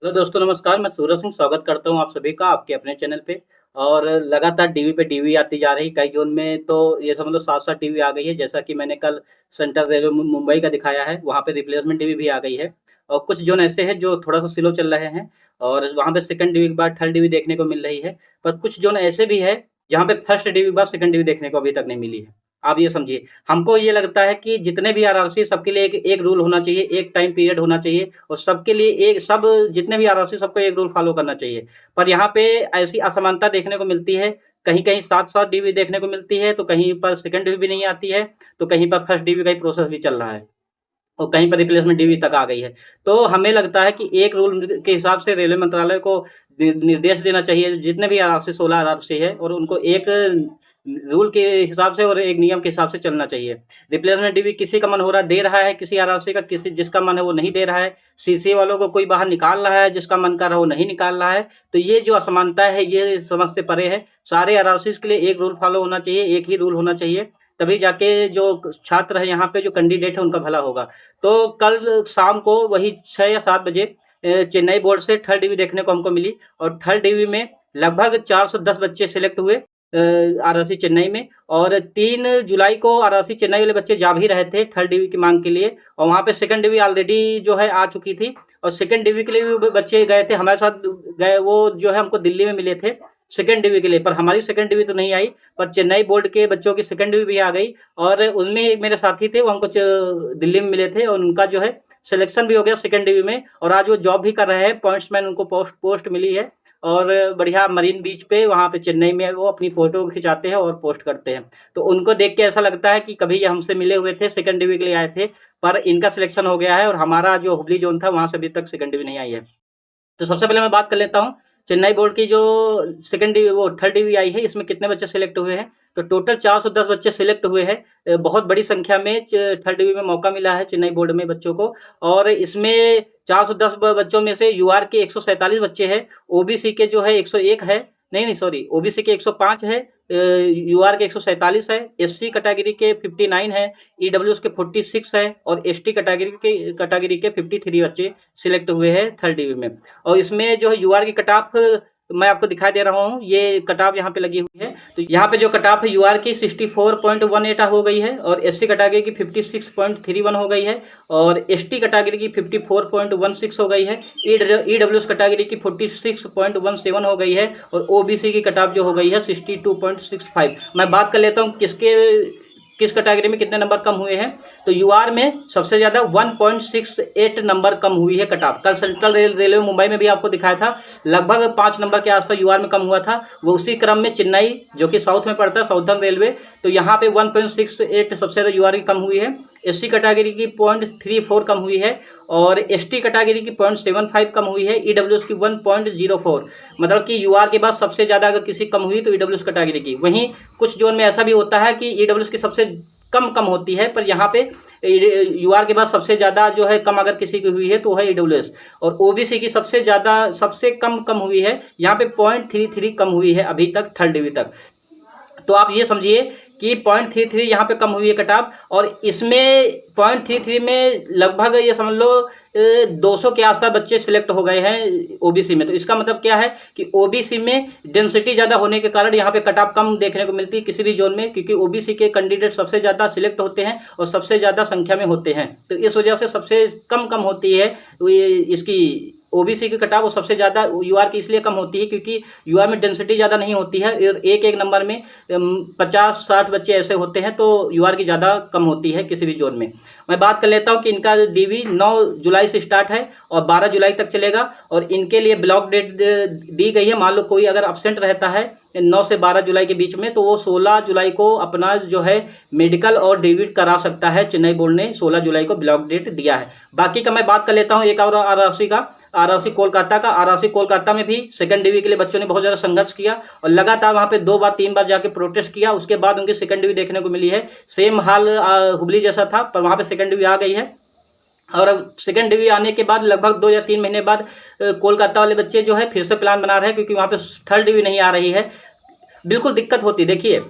Hello दोस्तों नमस्कार, मैं सूरज सिंह स्वागत करता हूँ आप सभी का आपके अपने चैनल पे। और लगातार टीवी पे टीवी आती जा रही कई ज़ोन में तो ये समझ लो 7-7 टीवी आ गई है। जैसा कि मैंने कल सेंट्रल रेलवे मुंबई का दिखाया है, वहाँ पे रिप्लेसमेंट टीवी भी आ गई है। और कुछ ज़ोन ऐसे हैं जो थोड़ा-सा स्लो चल रहे हैं और वहाँ पे सेकंड टीवी के बाद थर्ड टीवी देखने को मिल रही है। पर कुछ ज़ोन ऐसे भी है जहाँ पे फर्स्ट टीवी के बाद सेकंड टीवी देखने को अभी तक नहीं मिली है। आप ये समझिए, हमको ये लगता है कि जितने भी आरआरसी सबके लिए एक एक रूल होना चाहिए, एक टाइम पीरियड होना चाहिए और सबके लिए एक सब जितने भी आरआरसी सबको एक रूल फॉलो करना चाहिए। पर यहाँ पे ऐसी असमानता देखने को मिलती है, कहीं-कहीं 7-7 डीवी देखने को मिलती है, तो कहीं पर सेकंड डीवी भी नहीं आती है, तो कहीं पर फर्स्ट डीवी का ही प्रोसेस भी चल रहा है और कहीं पर रिप्लेसमेंट डीवी तक आ गई है। तो हमें लगता है कि एक रूल के हिसाब से रेलवे मंत्रालय को निर्देश देना चाहिए, जितने भी आरआरसी 16 आरआरसी है और उनको एक रूल के हिसाब से और एक नियम के हिसाब से चलना चाहिए। रिप्लेसमेंट डीवी किसी का मन हो रहा है दे रहा है, किसी आरआरसी का किसी जिसका मन है वो नहीं दे रहा है। सीसी वालों को कोई बाहर निकाल रहा है, जिसका मन कर रहा है वो नहीं निकाल रहा है। तो ये जो असमानता है ये समझ से परे है। सारे आरआरसीज़ के लिए एक रूल फॉलो होना चाहिए, एक ही रूल होना चाहिए। तभी जाके जो छात्र है यहाँ पे जो कैंडिडेट है उनका भला होगा। तो कल शाम को वही 6 या 7 बजे चेन्नई बोर्ड से थर्ड डीवी देखने को हमको मिली और थर्ड डीवी में लगभग 410 बच्चे सेलेक्ट हुए आरआरसी चेन्नई में। और 3 जुलाई को आरआरसी चेन्नई वाले बच्चे जा भी रहे थे थर्ड डिवी की मांग के लिए और वहाँ पे सेकंड डिवी ऑलरेडी जो है आ चुकी थी और सेकंड डिवी के लिए भी बच्चे गए थे हमारे साथ गए। वो जो है हमको दिल्ली में मिले थे सेकंड डिवी के लिए, पर हमारी सेकंड डिवी तो नहीं आई, पर चेन्नई बोर्ड के बच्चों की सेकंड डिवी भी आ गई। और उनमें एक मेरे साथी थे वो हमको दिल्ली में मिले थे और उनका जो है सिलेक्शन भी हो गया सेकंड डिवी में और आज वो जॉब भी कर रहे हैं। पॉइंट्समैन उनको पोस्ट मिली है और बढ़िया मरीन बीच पे वहाँ पे चेन्नई में वो अपनी फ़ोटो खिंचाते हैं और पोस्ट करते हैं। तो उनको देख के ऐसा लगता है कि कभी ये हमसे मिले हुए थे, सेकंड डिवी के लिए आए थे, पर इनका सिलेक्शन हो गया है और हमारा जो हुबली ज़ोन था वहाँ से अभी तक सेकंड डिवी नहीं आई है। तो सबसे पहले मैं बात कर लेता हूँ, चेन्नई बोर्ड की जो सेकंड डिवी वो थर्ड डिवी आई है, इसमें कितने बच्चे सेलेक्ट हुए हैं? तो टोटल 410 बच्चे सेलेक्ट हुए हैं। बहुत बड़ी संख्या में थर्ड डिवी में मौका मिला है चेन्नई बोर्ड में बच्चों को और इसमें 410 बच्चों में से यूआर के 147 बच्चे हैं, ओबीसी के जो है 101 है, नहीं सॉरी, ओबीसी के 105 है, यूआर के 147 है, एससी कैटेगरी के 59 है, ईडब्ल्यूएस के 46 है और एसटी कैटेगरी के 53 बच्चे सिलेक्ट हुए हैं थर्ड डिवी में। और इसमें जो है यूआर की कट ऑफ मैं आपको दिखाई दे रहा हूँ, ये कट ऑफ यहाँ पे लगी हुई है। तो यहाँ पे जो कट ऑफ है यूआर की 64.18 हो गई है और एससी कैटेगरी की 56.31 हो गई है और एसटी कैटेगरी की 54.16 हो गई है, ईडब्ल्यूएस कैटेगरी की 46.17 हो गई है और ओबीसी की कट ऑफ जो हो गई है 62.65। मैं बात कर लेता हूँ किस कैटेगरी में कितने नंबर कम हुए हैं। तो यूआर में सबसे ज़्यादा 1.68 नंबर कम हुई है कट ऑफ। कल सेंट्रल रेलवे मुंबई में भी आपको दिखाया था, लगभग 5 नंबर के आसपास यूआर में कम हुआ था। वो उसी क्रम में चेन्नई जो कि साउथ में पड़ता है, साउथर्न रेलवे, तो यहाँ पे 1.68 सबसे ज़्यादा यूआर की कम हुई है। एससी कैटेगरी की 0.34 कम हुई है और एसटी कैटेगरी की 0.75 कम हुई है, ईडब्ल्यूएस की 1.04। मतलब कि यूआर के बाद सबसे ज़्यादा अगर किसी कम हुई तो ईडब्ल्यूएस कैटेगरी की। वहीं कुछ जोन में ऐसा भी होता है कि ईडब्ल्यूएस की सबसे कम होती है, पर यहाँ पे यूआर के बाद सबसे ज़्यादा जो है कम अगर किसी की हुई है तो है ईडब्ल्यूएस और ओबीसी की सबसे कम हुई है, यहाँ पे 0.33 कम हुई है अभी तक थर्ड डिवी तक। तो आप ये समझिए कि 0.33 यहाँ पे कम हुई है कट ऑफ और इसमें 0.33 में लगभग ये समझ लो 200 के आसपास बच्चे सिलेक्ट हो गए हैं ओबीसी में। तो इसका मतलब क्या है कि ओबीसी में डेंसिटी ज़्यादा होने के कारण यहाँ पे कट ऑफ कम देखने को मिलती है किसी भी जोन में, क्योंकि ओबीसी के कैंडिडेट सबसे ज़्यादा सिलेक्ट होते हैं और सबसे ज़्यादा संख्या में होते हैं। तो इस वजह से सबसे कम होती है इसकी ओबीसी की कट ऑफ वो सबसे ज़्यादा यूआर की इसलिए कम होती है क्योंकि यूआर में डेंसिटी ज़्यादा नहीं होती है और एक नंबर में 50-60 बच्चे ऐसे होते हैं, तो यूआर की ज़्यादा कम होती है किसी भी जोन में। मैं बात कर लेता हूँ कि इनका डीवी 9 जुलाई से स्टार्ट है और 12 जुलाई तक चलेगा और इनके लिए ब्लॉक डेट दी गई है। मान लो कोई अगर एब्सेंट रहता है 9 से 12 जुलाई के बीच में तो वो 16 जुलाई को अपना जो है मेडिकल और डीवी करा सकता है। चेन्नई बोर्ड ने 16 जुलाई को ब्लॉक डेट दिया है। बाकी का मैं बात कर लेता हूँ एक और आरआरसी का, आरआरसी कोलकाता का। आरआरसी कोलकाता में भी सेकंड डिवी के लिए बच्चों ने बहुत ज़्यादा संघर्ष किया और लगातार वहाँ पे 2 बार 3 बार जाके प्रोटेस्ट किया, उसके बाद उनकी सेकंड डिवी देखने को मिली है। सेम हाल हुबली जैसा था, पर वहाँ पे सेकंड डिवी आ गई है और सेकंड डिवी आने के बाद लगभग 2 या 3 महीने बाद कोलकाता वाले बच्चे जो है फिर से प्लान बना रहे हैं, क्योंकि वहाँ पे थर्ड डिवी नहीं आ रही है। बिल्कुल दिक्कत होती है। देखिए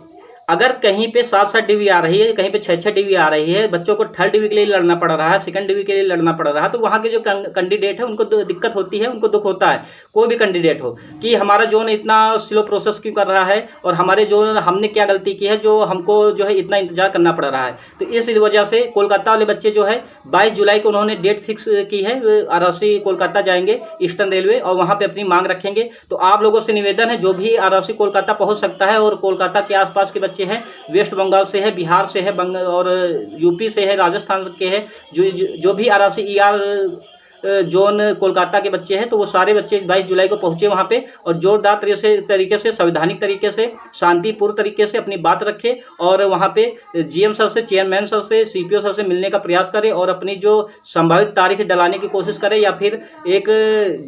अगर कहीं पे 7-7 डीवी आ रही है, कहीं पे 6-6 डीवी आ रही है, बच्चों को थर्ड डीवी के लिए लड़ना पड़ रहा है, सेकंड डीवी के लिए लड़ना पड़ रहा है, तो वहाँ के जो कैंडिडेट है उनको दिक्कत होती है, उनको दुख होता है। कोई भी कैंडिडेट हो कि हमारा जोन इतना स्लो प्रोसेस क्यों कर रहा है और हमारे जोन हमने क्या गलती की है जो हमको जो है इतना इंतजार करना पड़ रहा है। तो इस वजह से कोलकाता वाले बच्चे जो है 22 जुलाई को उन्होंने डेट फिक्स की है, आरआरसी कोलकाता जाएंगे ईस्टर्न रेलवे और वहाँ पे अपनी मांग रखेंगे। तो आप लोगों से निवेदन है, जो भी आरआरसी कोलकाता पहुँच सकता है और कोलकाता के आसपास के बच्चे हैं, वेस्ट बंगाल से है, बिहार से है, और यूपी से है, राजस्थान के है, जो भी आरआरसी ईआर जोन कोलकाता के बच्चे हैं, तो वो सारे बच्चे 22 जुलाई को पहुंचे वहाँ पे और जोरदार तरीके से संवैधानिक तरीके से शांतिपूर्ण तरीके से अपनी बात रखे और वहाँ पे जीएम सर से, चेयरमैन सर से, सीपीओ सर से मिलने का प्रयास करें और अपनी जो संभावित तारीख डलाने की कोशिश करें या फिर एक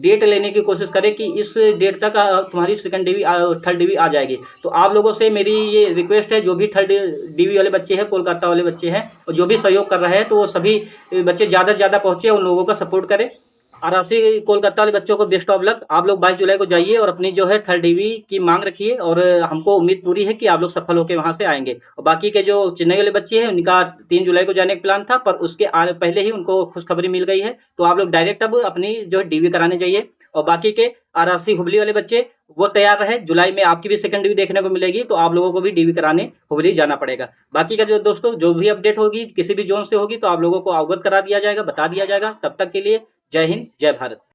डेट लेने की कोशिश करें कि इस डेट तक तुम्हारी सेकंड डीवी थर्ड डीवी आ जाएगी। तो आप लोगों से मेरी ये रिक्वेस्ट है, जो भी थर्ड डीवी वाले बच्चे हैं, कोलकाता वाले बच्चे हैं और जो भी सहयोग कर रहे हैं, तो वो सभी बच्चे ज़्यादा से ज़्यादा पहुँचे, उन लोगों का सपोर्ट करें। आरआरसी कोलकाता वाले बच्चों को बेस्ट ऑफ लक। आप लोग 22 जुलाई को जाइए और अपनी जो है थर्ड डीवी की मांग रखिए और हमको उम्मीद पूरी है कि आप लोग सफल होकर वहाँ से आएंगे। और बाकी के जो चेन्नई वाले बच्चे हैं उनका 3 जुलाई को जाने का प्लान था, पर उसके आने पहले ही उनको खुशखबरी मिल गई है, तो आप लोग डायरेक्ट अब अपनी जो है डीवी कराने जाइए। और बाकी के आरआरसी हुबली वाले बच्चे वो तैयार रहे, जुलाई में आपकी भी सेकंड डीवी देखने को मिलेगी, तो आप लोगों को भी डीवी कराने हुबली जाना पड़ेगा। बाकी का जो दोस्तों जो भी अपडेट होगी किसी भी जोन से होगी तो आप लोगों को अवगत करा दिया जाएगा, बता दिया जाएगा। तब तक के लिए जय हिंद, जय भारत।